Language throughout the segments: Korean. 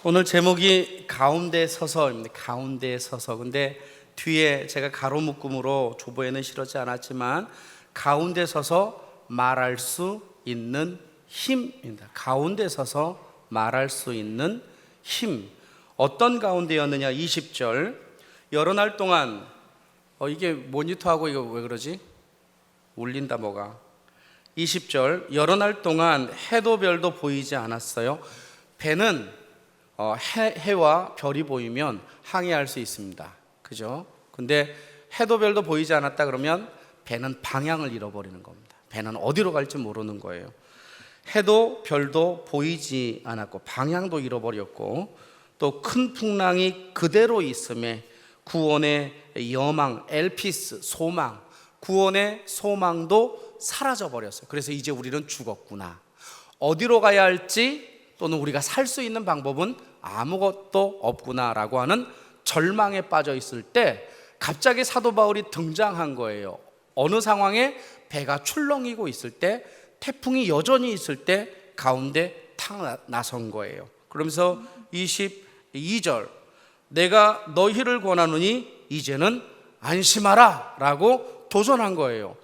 오늘 제목이 가운데 서서입니다. 가운데 서서. 근데 뒤에 제가 가로 묶음으로 조보에는 실었지 않았지만 가운데 서서 말할 수 있는 힘입니다. 가운데 서서 말할 수 있는 힘. 어떤 가운데였느냐? 20절. 여러 날 동안 이게 모니터하고 이거 왜 그러지? 울린다 뭐가. 20절. 여러 날 동안 해도 별도 보이지 않았어요. 배는 해와 별이 보이면 항해할 수 있습니다. 그죠? 근데 해도 별도 보이지 않았다 그러면 배는 방향을 잃어버리는 겁니다. 배는 어디로 갈지 모르는 거예요. 해도 별도 보이지 않았고 방향도 잃어버렸고 또 큰 풍랑이 그대로 있음에 구원의 여망, 엘피스, 소망, 구원의 소망도 사라져버렸어요. 그래서 이제 우리는 죽었구나. 어디로 가야 할지 또는 우리가 살 수 있는 방법은 아무것도 없구나라고 하는 절망에 빠져 있을 때 갑자기 사도 바울이 등장한 거예요. 어느 상황에 배가 출렁이고 있을 때, 태풍이 여전히 있을 때 가운데 탁 나선 거예요. 그러면서 22절, 내가 너희를 권하노니 이제는 안심하라 라고 도전한 거예요.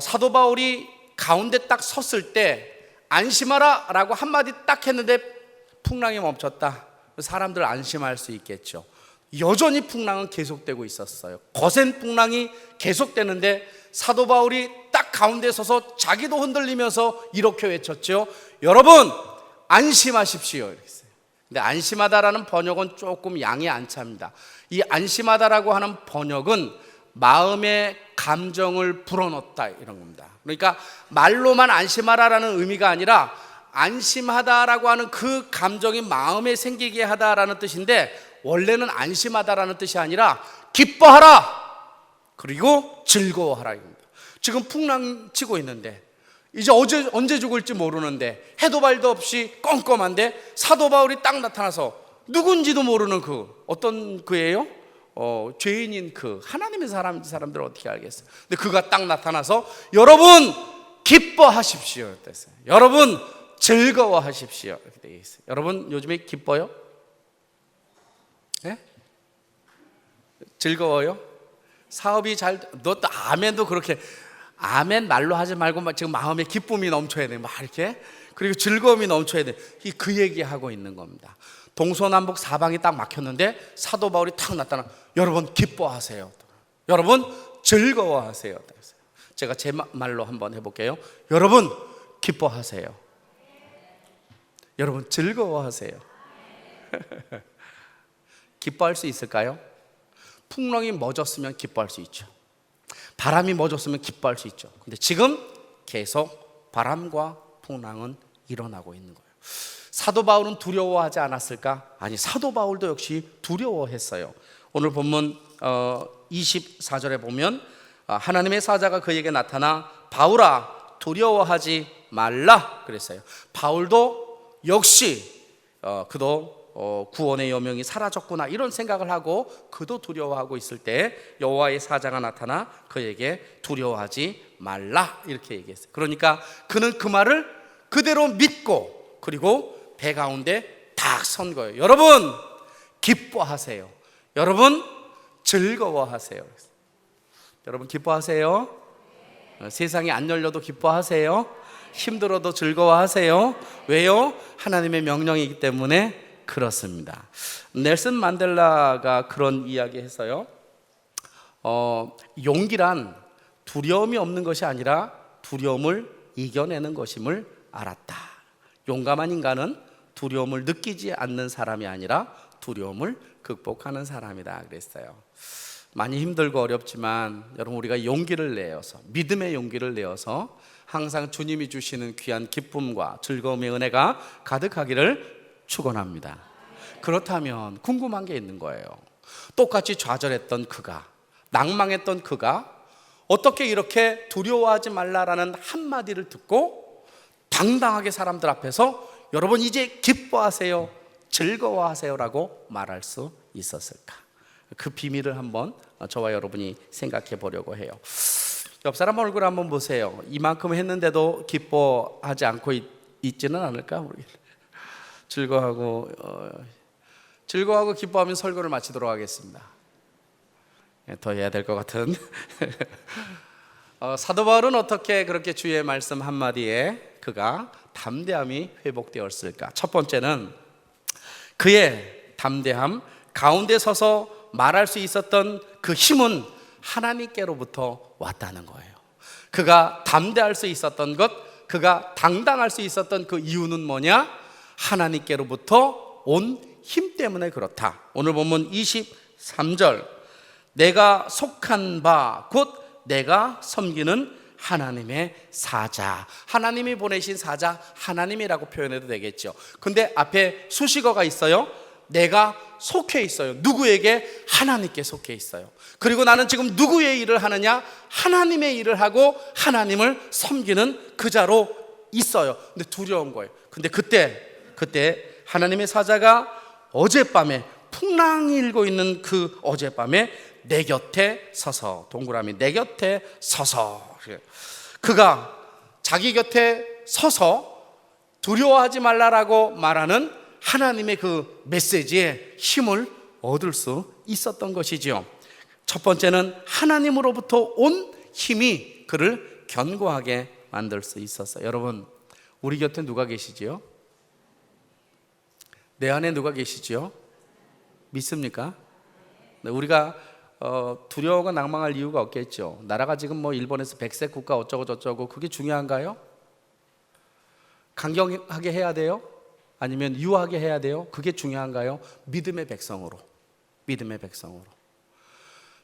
사도 바울이 가운데 딱 섰을 때 안심하라 라고 한마디 딱 했는데 풍랑이 멈췄다. 사람들 안심할 수 있겠죠. 여전히 풍랑은 계속되고 있었어요. 거센 풍랑이 계속되는데 사도 바울이 딱 가운데 서서 자기도 흔들리면서 이렇게 외쳤죠. 여러분 안심하십시오. 이랬어요. 근데 안심하다라는 번역은 조금 양이 안 찹니다. 이 안심하다라고 하는 번역은 마음의 감정을 불어넣었다 이런 겁니다. 그러니까 말로만 안심하라라는 의미가 아니라 안심하다라고 하는 그 감정이 마음에 생기게 하다라는 뜻인데 원래는 안심하다라는 뜻이 아니라 기뻐하라 그리고 즐거워하라 이겁니다. 지금 풍랑 치고 있는데 이제 언제 죽을지 모르는데 해도 발도 없이 껌껌한데 사도 바울이 딱 나타나서 누군지도 모르는 그 어떤 그예요? 죄인인 그 하나님의 사람들 어떻게 알겠어요? 근데 그가 딱 나타나서 여러분 기뻐하십시오. 여러분 즐거워하십시오. 이렇게 되어 있어요. 여러분 요즘에 기뻐요? 네? 즐거워요? 사업이 너 또 아멘도 그렇게 아멘 말로 하지 말고 지금 마음에 기쁨이 넘쳐야 돼. 막 이렇게 그리고 즐거움이 넘쳐야 돼. 그 얘기하고 있는 겁니다. 동서남북 사방이 딱 막혔는데 사도 바울이 탁 나타나 여러분 기뻐하세요. 여러분 즐거워하세요. 제가 제 말로 한번 해볼게요. 여러분 기뻐하세요. 여러분 즐거워하세요. 기뻐할 수 있을까요? 풍랑이 멎었으면 기뻐할 수 있죠. 바람이 멎었으면 기뻐할 수 있죠. 근데 지금 계속 바람과 풍랑은 일어나고 있는 거예요. 사도 바울은 두려워하지 않았을까? 아니, 사도 바울도 역시 두려워했어요. 오늘 본문 24절에 보면 하나님의 사자가 그에게 나타나 바울아 두려워하지 말라 그랬어요. 바울도 역시 그도 구원의 여명이 사라졌구나 이런 생각을 하고 그도 두려워하고 있을 때 여호와의 사자가 나타나 그에게 두려워하지 말라 이렇게 얘기했어요. 그러니까 그는 그 말을 그대로 믿고 그리고 배 가운데 딱 선 거예요. 여러분 기뻐하세요. 여러분 즐거워하세요. 여러분 기뻐하세요. 세상이 안 열려도 기뻐하세요. 힘들어도 즐거워하세요. 왜요? 하나님의 명령이기 때문에 그렇습니다. 넬슨 만델라가 그런 이야기 했어요. 용기란 두려움이 없는 것이 아니라 두려움을 이겨내는 것임을 알았다. 용감한 인간은 두려움을 느끼지 않는 사람이 아니라 두려움을 극복하는 사람이다 그랬어요. 많이 힘들고 어렵지만 여러분 우리가 용기를 내어서 믿음의 용기를 내어서 항상 주님이 주시는 귀한 기쁨과 즐거움의 은혜가 가득하기를 축원합니다. 그렇다면 궁금한 게 있는 거예요. 똑같이 좌절했던 그가, 낭망했던 그가 어떻게 이렇게 두려워하지 말라라는 한마디를 듣고 당당하게 사람들 앞에서 여러분 이제 기뻐하세요, 즐거워하세요 라고 말할 수 있었을까? 그 비밀을 한번 저와 여러분이 생각해 보려고 해요. 옆 사람 얼굴 한번 보세요. 이만큼 했는데도 기뻐하지 않고 있지는 않을까? 즐거워하고 기뻐하면 설교를 마치도록 하겠습니다. 더 해야 될 것 같은. 사도 바울은 어떻게 그렇게 주의 말씀 한마디에 그가 담대함이 회복되었을까? 첫 번째는 그의 담대함 가운데 서서 말할 수 있었던 그 힘은 하나님께로부터 왔다는 거예요. 그가 담대할 수 있었던 것, 그가 당당할 수 있었던 그 이유는 뭐냐? 하나님께로부터 온 힘 때문에 그렇다. 오늘 본문 23절, 내가 속한 바 곧 내가 섬기는 하나님의 사자, 하나님이 보내신 사자, 하나님이라고 표현해도 되겠죠. 근데 앞에 수식어가 있어요. 내가 속해 있어요. 누구에게? 하나님께 속해 있어요. 그리고 나는 지금 누구의 일을 하느냐? 하나님의 일을 하고 하나님을 섬기는 그 자로 있어요. 근데 두려운 거예요. 근데 그때 하나님의 사자가 어젯밤에 풍랑이 일고 있는 그 어젯밤에 내 곁에 서서, 동그라미 내 곁에 서서, 그가 자기 곁에 서서 두려워하지 말라라고 말하는 하나님의 그 메시지에 힘을 얻을 수 있었던 것이지요. 첫 번째는 하나님으로부터 온 힘이 그를 견고하게 만들 수 있었어요. 여러분, 우리 곁에 누가 계시지요? 내 안에 누가 계시지요? 믿습니까? 우리가 두려워가 낭망할 이유가 없겠죠. 나라가 지금 뭐 일본에서 백색 국가 어쩌고 저쩌고, 그게 중요한가요? 강경하게 해야 돼요? 아니면 유하게 해야 돼요? 그게 중요한가요? 믿음의 백성으로.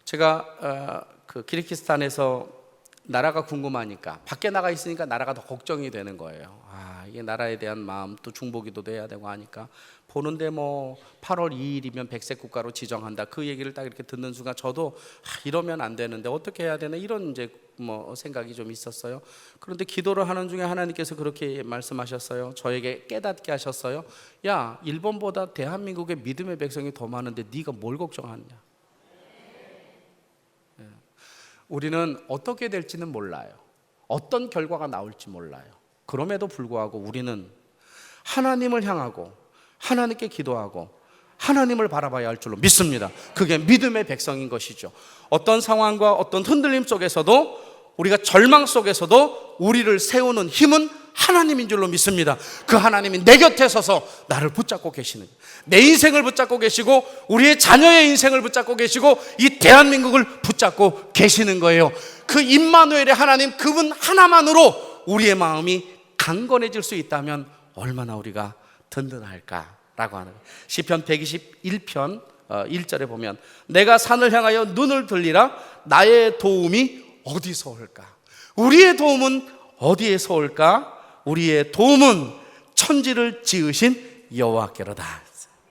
제가 그 키르기스탄에서 나라가 궁금하니까, 밖에 나가 있으니까 나라가 더 걱정이 되는 거예요. 이게 나라에 대한 마음, 또 중보기도 돼야 되고 하니까 보는데 뭐 8월 2일이면 백색 국가로 지정한다, 그 얘기를 딱 이렇게 듣는 순간 저도 이러면 안 되는데 어떻게 해야 되나, 이런 이제 뭐 생각이 좀 있었어요. 그런데 기도를 하는 중에 하나님께서 그렇게 말씀하셨어요. 저에게 깨닫게 하셨어요. 야, 일본보다 대한민국의 믿음의 백성이 더 많은데 네가 뭘 걱정하느냐. 우리는 어떻게 될지는 몰라요. 어떤 결과가 나올지 몰라요. 그럼에도 불구하고 우리는 하나님을 향하고 하나님께 기도하고 하나님을 바라봐야 할 줄로 믿습니다. 그게 믿음의 백성인 것이죠. 어떤 상황과 어떤 흔들림 속에서도, 우리가 절망 속에서도 우리를 세우는 힘은 하나님인 줄로 믿습니다. 그 하나님이 내 곁에 서서 나를 붙잡고 계시는, 내 인생을 붙잡고 계시고 우리의 자녀의 인생을 붙잡고 계시고 이 대한민국을 붙잡고 계시는 거예요. 그 임마누엘의 하나님, 그분 하나만으로 우리의 마음이 강건해질 수 있다면 얼마나 우리가 든든할까라고 하는 거예요. 시편 121편 1절에 보면, 내가 산을 향하여 눈을 들리라, 나의 도움이 어디서 올까? 우리의 도움은 어디에서 올까? 우리의 도움은 천지를 지으신 여호와께로다.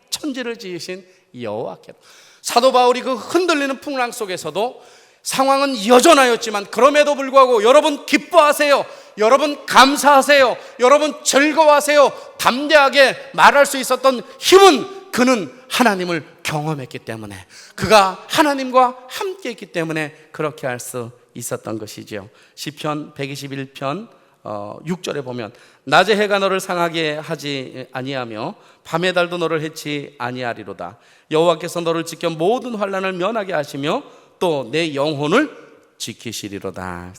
천지를 지으신 여호와께로. 사도 바울이 그 흔들리는 풍랑 속에서도 상황은 여전하였지만 그럼에도 불구하고 여러분 기뻐하세요. 여러분 감사하세요. 여러분 즐거워하세요. 담대하게 말할 수 있었던 힘은 그는 하나님을 경험했기 때문에, 그가 하나님과 함께 했기 때문에 그렇게 할 수 있었던 것이죠. 시편 121편 6절에 보면, 낮에 해가 너를 상하게 하지 아니하며 밤의 달도 너를 해치 아니하리로다. 여호와께서 너를 지켜 모든 환난을 면하게 하시며 또 내 영혼을 지키시리로다.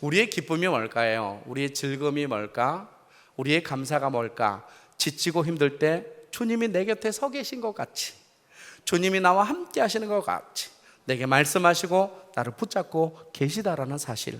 우리의 기쁨이 뭘까요? 우리의 즐거움이 뭘까? 우리의 감사가 뭘까? 지치고 힘들 때 주님이 내 곁에 서 계신 것 같이, 주님이 나와 함께 하시는 것 같이 내게 말씀하시고 나를 붙잡고 계시다라는 사실,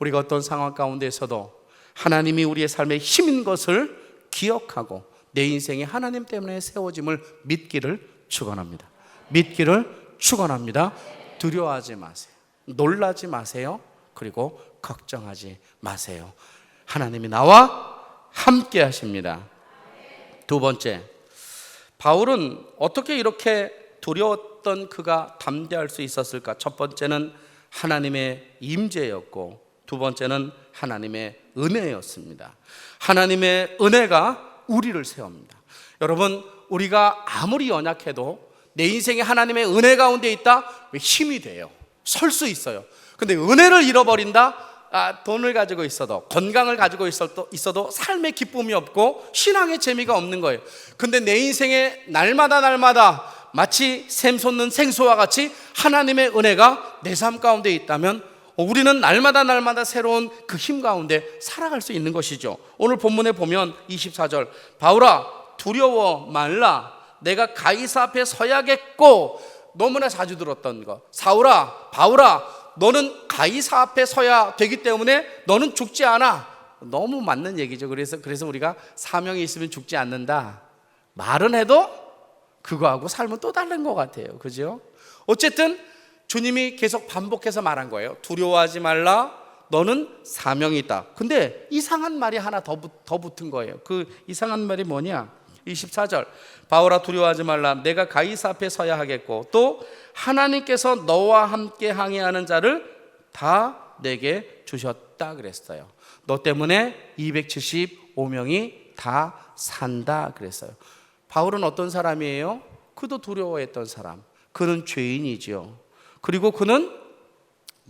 우리가 어떤 상황 가운데서도 하나님이 우리의 삶의 힘인 것을 기억하고 내 인생이 하나님 때문에 세워짐을 믿기를 축원합니다. 믿기를 축원합니다. 두려워하지 마세요. 놀라지 마세요. 그리고 걱정하지 마세요. 하나님이 나와 함께 하십니다. 두 번째, 바울은 어떻게 이렇게 두려웠던 그가 담대할 수 있었을까? 첫 번째는 하나님의 임재였고, 두 번째는 하나님의 은혜였습니다. 하나님의 은혜가 우리를 세웁니다. 여러분, 우리가 아무리 연약해도 내 인생에 하나님의 은혜 가운데 있다, 왜 힘이 돼요. 설 수 있어요. 근데 은혜를 잃어버린다? 돈을 가지고 있어도, 건강을 가지고 있어도 삶의 기쁨이 없고 신앙의 재미가 없는 거예요. 근데 내 인생에 날마다 마치 샘 솟는 생수와 같이 하나님의 은혜가 내 삶 가운데 있다면 우리는 날마다 새로운 그 힘 가운데 살아갈 수 있는 것이죠. 오늘 본문에 보면 24절, 바울아 두려워 말라, 내가 가이사 앞에 서야겠고. 너무나 자주 들었던 거, 사울아 바울아 너는 가이사 앞에 서야 되기 때문에 너는 죽지 않아. 너무 맞는 얘기죠. 그래서 우리가 사명이 있으면 죽지 않는다 말은 해도 그거하고 삶은 또 다른 것 같아요. 그죠? 어쨌든 주님이 계속 반복해서 말한 거예요. 두려워하지 말라, 너는 사명이 있다. 근데 이상한 말이 하나 더 붙은 거예요. 그 이상한 말이 뭐냐? 24절, 바울아 두려워하지 말라, 내가 가이사 앞에 서야 하겠고 또 하나님께서 너와 함께 항해하는 자를 다 내게 주셨다 그랬어요. 너 때문에 275명이 다 산다 그랬어요. 바울은 어떤 사람이에요? 그도 두려워했던 사람. 그는 죄인이죠. 그리고 그는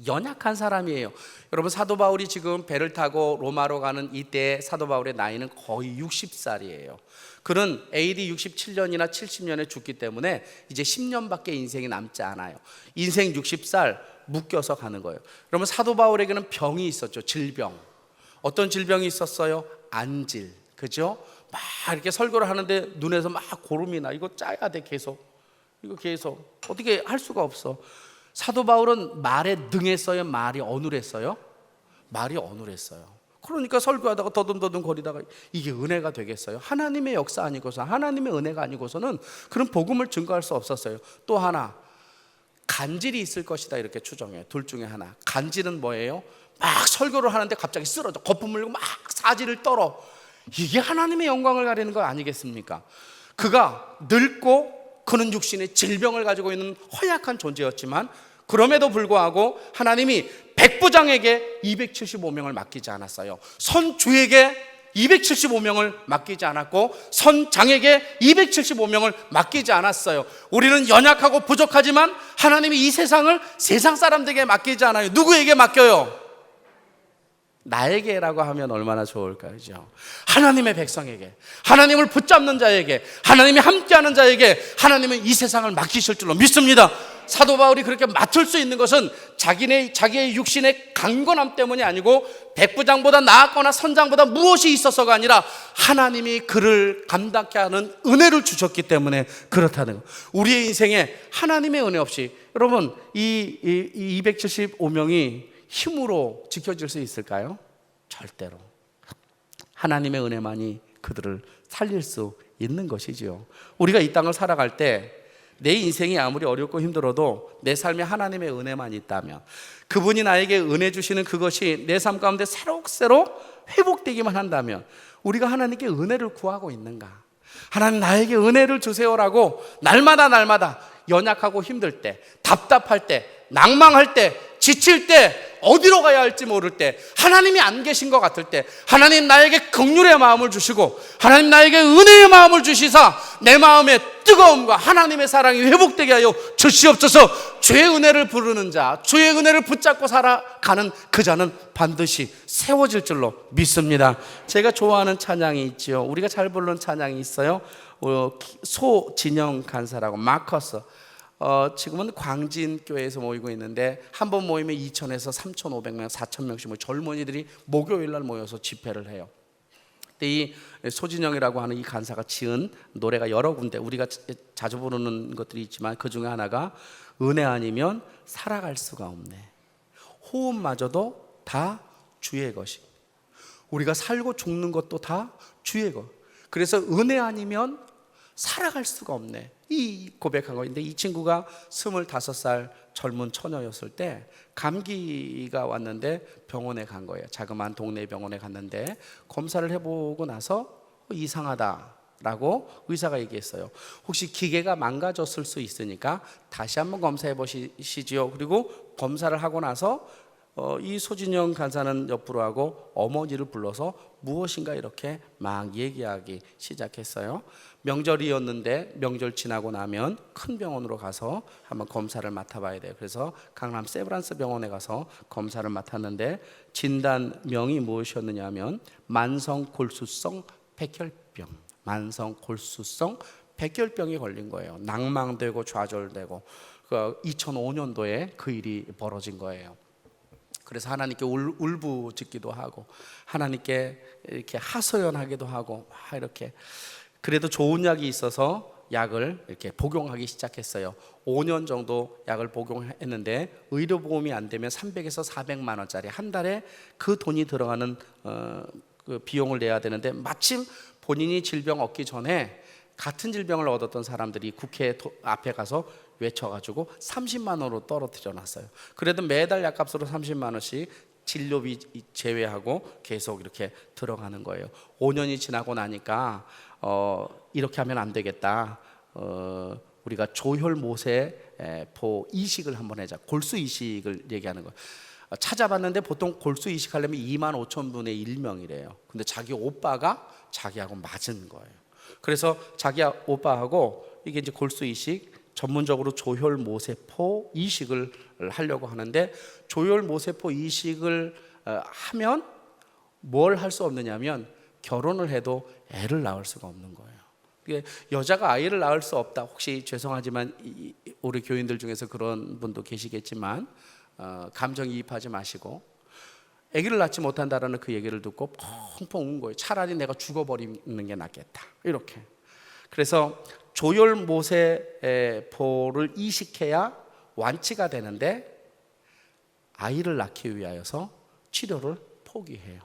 연약한 사람이에요. 여러분, 사도 바울이 지금 배를 타고 로마로 가는 이때 사도 바울의 나이는 거의 60살이에요. 그는 AD 67년이나 70년에 죽기 때문에 이제 10년밖에 인생이 남지 않아요. 인생 60살 묶여서 가는 거예요. 여러분, 사도 바울에게는 병이 있었죠. 질병. 어떤 질병이 있었어요? 안질. 그죠? 막 이렇게 설교를 하는데 눈에서 막 고름이 나. 이거 짜야 돼 계속. 이거 계속 어떻게 할 수가 없어. 사도 바울은 말에 능했어요? 말이 어눌했어요? 말이 어눌했어요. 그러니까 설교하다가 더듬더듬 거리다가 이게 은혜가 되겠어요? 하나님의 역사 아니고서, 하나님의 은혜가 아니고서는 그런 복음을 증거할 수 없었어요. 또 하나, 간질이 있을 것이다 이렇게 추정해요. 둘 중에 하나. 간질은 뭐예요? 막 설교를 하는데 갑자기 쓰러져, 거품 물고 막 사지를 떨어. 이게 하나님의 영광을 가리는 거 아니겠습니까? 그가 늙고 그는 육신의 질병을 가지고 있는 허약한 존재였지만 그럼에도 불구하고 하나님이 백부장에게 275명을 맡기지 않았어요. 선주에게 275명을 맡기지 않았고 선장에게 275명을 맡기지 않았어요. 우리는 연약하고 부족하지만 하나님이 이 세상을 세상 사람들에게 맡기지 않아요. 누구에게 맡겨요? 나에게라고 하면 얼마나 좋을까요? 하나님의 백성에게, 하나님을 붙잡는 자에게, 하나님이 함께하는 자에게 하나님은 이 세상을 맡기실 줄로 믿습니다. 사도 바울이 그렇게 맡을 수 있는 것은 자기의 육신의 강건함 때문이 아니고 백부장보다 나았거나 선장보다 무엇이 있어서가 아니라 하나님이 그를 감당케 하는 은혜를 주셨기 때문에 그렇다는 거. 우리의 인생에 하나님의 은혜 없이, 여러분, 이 275명이 힘으로 지켜질 수 있을까요? 절대로. 하나님의 은혜만이 그들을 살릴 수 있는 것이지요. 우리가 이 땅을 살아갈 때 내 인생이 아무리 어렵고 힘들어도 내 삶에 하나님의 은혜만 있다면, 그분이 나에게 은혜 주시는 그것이 내 삶 가운데 새록새록 회복되기만 한다면 우리가 하나님께 은혜를 구하고 있는가? 하나님 나에게 은혜를 주세요라고 날마다 연약하고 힘들 때, 답답할 때, 낭망할 때, 지칠 때, 어디로 가야 할지 모를 때, 하나님이 안 계신 것 같을 때 하나님 나에게 긍휼의 마음을 주시고 하나님 나에게 은혜의 마음을 주시사 내 마음의 뜨거움과 하나님의 사랑이 회복되게 하여 주시옵소서. 주의 은혜를 부르는 자, 주의 은혜를 붙잡고 살아가는 그 자는 반드시 세워질 줄로 믿습니다. 제가 좋아하는 찬양이 있지요. 우리가 잘 부르는 찬양이 있어요. 소진영 간사라고, 마커스. 지금은 광진교회에서 모이고 있는데 한 번 모이면 2,000에서 3,500명, 4,000명씩 모여 젊은이들이 목요일날 모여서 집회를 해요. 근데 이 소진영이라고 하는 이 간사가 지은 노래가 여러 군데 우리가 자주 부르는 것들이 있지만 그 중에 하나가 은혜 아니면 살아갈 수가 없네. 호흡마저도 다 주의 것이. 우리가 살고 죽는 것도 다 주의 것. 그래서 은혜 아니면 살아갈 수가 없네. 이 고백한 거인데, 이 친구가 25살 젊은 처녀였을 때 감기가 왔는데 병원에 간 거예요. 자그마한 동네 병원에 갔는데 검사를 해보고 나서 이상하다라고 의사가 얘기했어요. 혹시 기계가 망가졌을 수 있으니까 다시 한번 검사해 보시지요. 그리고 검사를 하고 나서 이 소진영 간사는 옆으로 하고 어머니를 불러서 무엇인가 이렇게 막 얘기하기 시작했어요. 명절이었는데 명절 지나고 나면 큰 병원으로 가서 한번 검사를 맡아봐야 돼요. 그래서 강남 세브란스 병원에 가서 검사를 맡았는데 진단명이 무엇이었느냐 하면 만성골수성 백혈병, 만성골수성 백혈병이 걸린 거예요. 낭망되고 좌절되고 2005년도에 그 일이 벌어진 거예요. 그래서 하나님께 울부짖기도 하고 하나님께 이렇게 하소연하기도 하고 이렇게 그래도 좋은 약이 있어서 약을 이렇게 복용하기 시작했어요. 5년 정도 약을 복용했는데 의료보험이 안 되면 300에서 400만 원짜리 한 달에 그 돈이 들어가는 그 비용을 내야 되는데 마침 본인이 질병 얻기 전에 같은 질병을 얻었던 사람들이 국회 앞에 가서 외쳐가지고 30만 원으로 떨어뜨려 놨어요. 그래도 매달 약값으로 30만 원씩 진료비 제외하고 계속 이렇게 들어가는 거예요. 5년이 지나고 나니까 이렇게 하면 안 되겠다. 우리가 조혈모세포 이식을 한번 하자. 골수 이식을 얘기하는 거예요. 찾아봤는데 보통 골수 이식하려면 25,000분의 1명이래요. 근데 자기 오빠가 자기하고 맞은 거예요. 그래서 자기 오빠하고 이게 이제 골수 이식 전문적으로 조혈모세포 이식을 하려고 하는데 조혈모세포 이식을 하면 뭘 할 수 없느냐면 결혼을 해도 애를 낳을 수가 없는 거예요. 여자가 아이를 낳을 수 없다. 혹시 죄송하지만 우리 교인들 중에서 그런 분도 계시겠지만 감정이입하지 마시고 아기를 낳지 못한다라는 그 얘기를 듣고 펑펑 운 거예요. 차라리 내가 죽어버리는 게 낫겠다. 이렇게. 그래서 조혈모세포를 이식해야 완치가 되는데 아이를 낳기 위하여서 치료를 포기해요.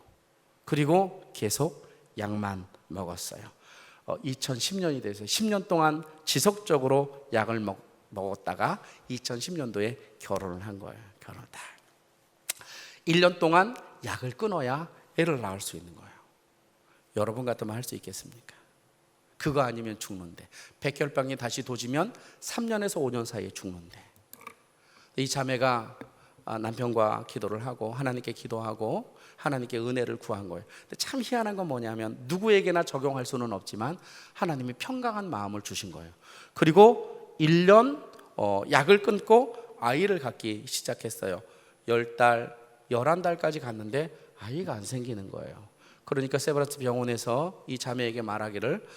그리고 계속 약만 먹었어요. 2010년이 돼서 10년 동안 지속적으로 약을 먹었다가 2010년도에 결혼을 한 거예요. 결혼을 다 1년 동안 약을 끊어야 애를 낳을 수 있는 거예요. 여러분 같으면 할 수 있겠습니까? 그거 아니면 죽는데 백혈병이 다시 도지면 3년에서 5년 사이에 죽는데 이 자매가 남편과 기도를 하고 하나님께 기도하고 하나님께 은혜를 구한 거예요. 근데 참 희한한 건 뭐냐면 누구에게나 적용할 수는 없지만 하나님이 평강한 마음을 주신 거예요. 그리고 1년 약을 끊고 아이를 갖기 시작했어요. 10달, 11달까지 갔는데 아이가 안 생기는 거예요. 그러니까 세브란스 병원에서 이 자매에게 말하기를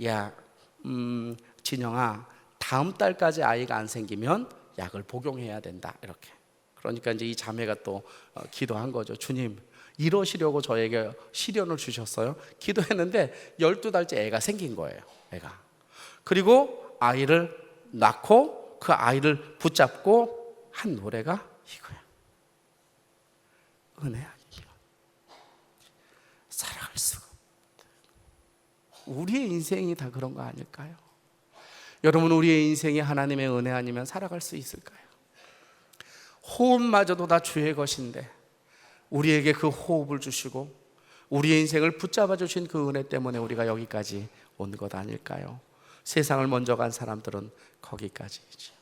야, 진영아, 다음 달까지 아이가 안 생기면 약을 복용해야 된다. 이렇게. 그러니까 이제 이 자매가 또 기도한 거죠. 주님, 이러시려고 저에게 시련을 주셨어요. 기도했는데 12달째 애가 생긴 거예요. 애가. 그리고 아이를 낳고 그 아이를 붙잡고 한 노래가 이거야. 은혜 아니면 살아갈 수가 없다. 우리의 인생이 다 그런 거 아닐까요? 여러분, 우리의 인생이 하나님의 은혜 아니면 살아갈 수 있을까요? 호흡마저도 다 주의 것인데 우리에게 그 호흡을 주시고 우리의 인생을 붙잡아 주신 그 은혜 때문에 우리가 여기까지 온 것 아닐까요? 세상을 먼저 간 사람들은 거기까지이죠.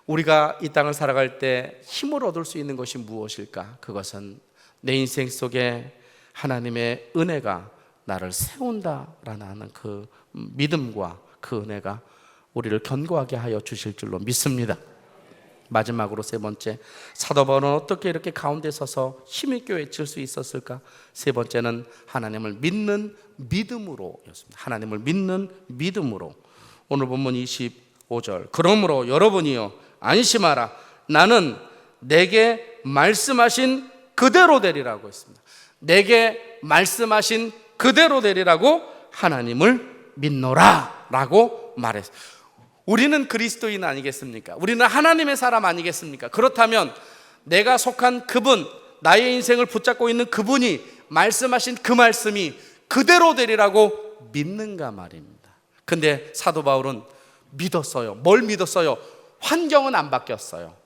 우리가 이 땅을 살아갈 때 힘을 얻을 수 있는 것이 무엇일까? 그것은 내 인생 속에 하나님의 은혜가 나를 세운다라는 그 믿음과 그 은혜가 우리를 견고하게 하여 주실 줄로 믿습니다. 마지막으로 세 번째, 사도 바울은 어떻게 이렇게 가운데 서서 힘있게 외칠 수 있었을까? 세 번째는 하나님을 믿는 믿음으로였습니다. 하나님을 믿는 믿음으로. 오늘 본문 25절, 그러므로 여러분이요 안심하라, 나는 내게 말씀하신 그대로 되리라고 했습니다. 내게 말씀하신 그대로 되리라고 하나님을 믿노라 라고 말했어요. 우리는 그리스도인 아니겠습니까? 우리는 하나님의 사람 아니겠습니까? 그렇다면 내가 속한 그분, 나의 인생을 붙잡고 있는 그분이 말씀하신 그 말씀이 그대로 되리라고 믿는가 말입니다. 근데 사도 바울은 믿었어요. 뭘 믿었어요? 환경은 안 바뀌었어요.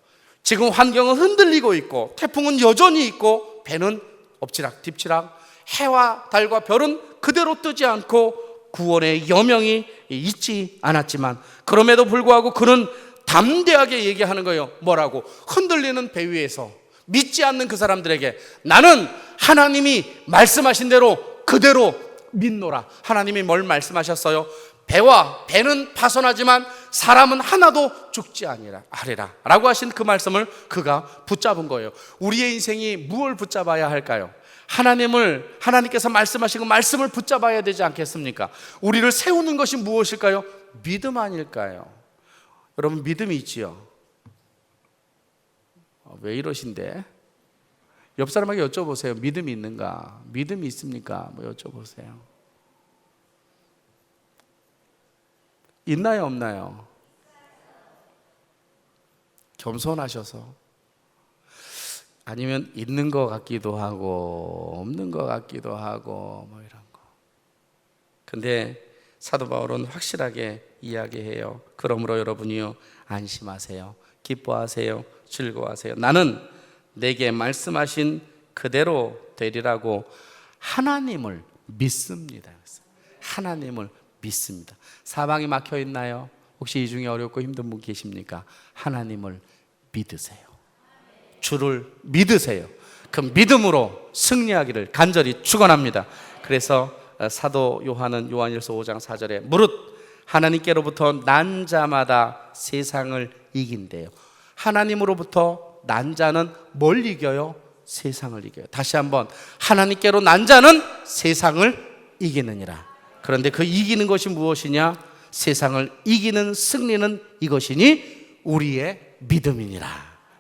지금 환경은 흔들리고 있고 태풍은 여전히 있고 배는 엎치락 뒤치락, 해와 달과 별은 그대로 뜨지 않고 구원의 여명이 있지 않았지만 그럼에도 불구하고 그는 담대하게 얘기하는 거예요. 뭐라고? 흔들리는 배 위에서 믿지 않는 그 사람들에게 나는 하나님이 말씀하신 대로 그대로 믿노라. 하나님이 뭘 말씀하셨어요? 배는 파손하지만 사람은 하나도 죽지 아니라 하리라 라고 하신 그 말씀을 그가 붙잡은 거예요. 우리의 인생이 무엇을 붙잡아야 할까요? 하나님께서 말씀하신 그 말씀을 붙잡아야 되지 않겠습니까? 우리를 세우는 것이 무엇일까요? 믿음 아닐까요? 여러분, 믿음이 있지요? 왜 이러신데? 옆 사람에게 여쭤보세요. 믿음이 있는가? 믿음이 있습니까? 뭐 여쭤보세요. 있나요, 없나요? 겸손하셔서. 아니면 있는 것 같기도 하고 없는 것 같기도 하고 뭐 이런 거. 근데 사도 바울은 확실하게 이야기해요. 그러므로 여러분이요, 안심하세요. 기뻐하세요. 즐거워하세요. 나는 내게 말씀하신 그대로 되리라고 하나님을 믿습니다. 하나님을 믿습니다. 사방이 막혀 있나요? 혹시 이 중에 어렵고 힘든 분 계십니까? 하나님을 믿으세요. 주를 믿으세요. 그 믿음으로 승리하기를 간절히 축원합니다. 그래서 사도 요한은 요한일서 5장 4절에 무릇 하나님께로부터 난 자마다 세상을 이긴대요. 하나님으로부터 난 자는 뭘 이겨요? 세상을 이겨요. 다시 한번, 하나님께로 난 자는 세상을 이기느니라. 그런데 그 이기는 것이 무엇이냐? 세상을 이기는 승리는 이것이니 우리의 믿음이니라.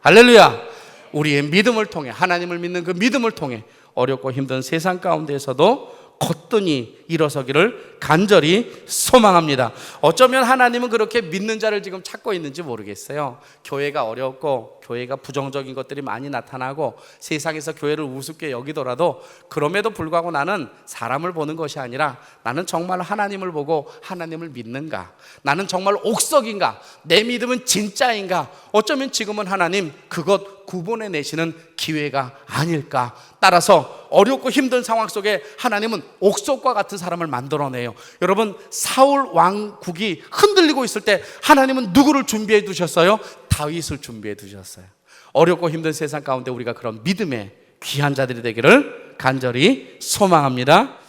할렐루야. 우리의 믿음을 통해, 하나님을 믿는 그 믿음을 통해 어렵고 힘든 세상 가운데에서도 거뜬히 일어서기를 간절히 소망합니다. 어쩌면 하나님은 그렇게 믿는 자를 지금 찾고 있는지 모르겠어요. 교회가 어렵고 교회가 부정적인 것들이 많이 나타나고 세상에서 교회를 우습게 여기더라도 그럼에도 불구하고 나는 사람을 보는 것이 아니라 나는 정말 하나님을 보고 하나님을 믿는가? 나는 정말 옥석인가? 내 믿음은 진짜인가? 어쩌면 지금은 하나님 그것 구분해내시는 기회가 아닐까? 따라서 어렵고 힘든 상황 속에 하나님은 옥석과 같은 사람을 만들어내요. 여러분, 사울 왕국이 흔들리고 있을 때 하나님은 누구를 준비해 두셨어요? 다윗을 준비해 두셨어요. 어렵고 힘든 세상 가운데 우리가 그런 믿음의 귀한 자들이 되기를 간절히 소망합니다.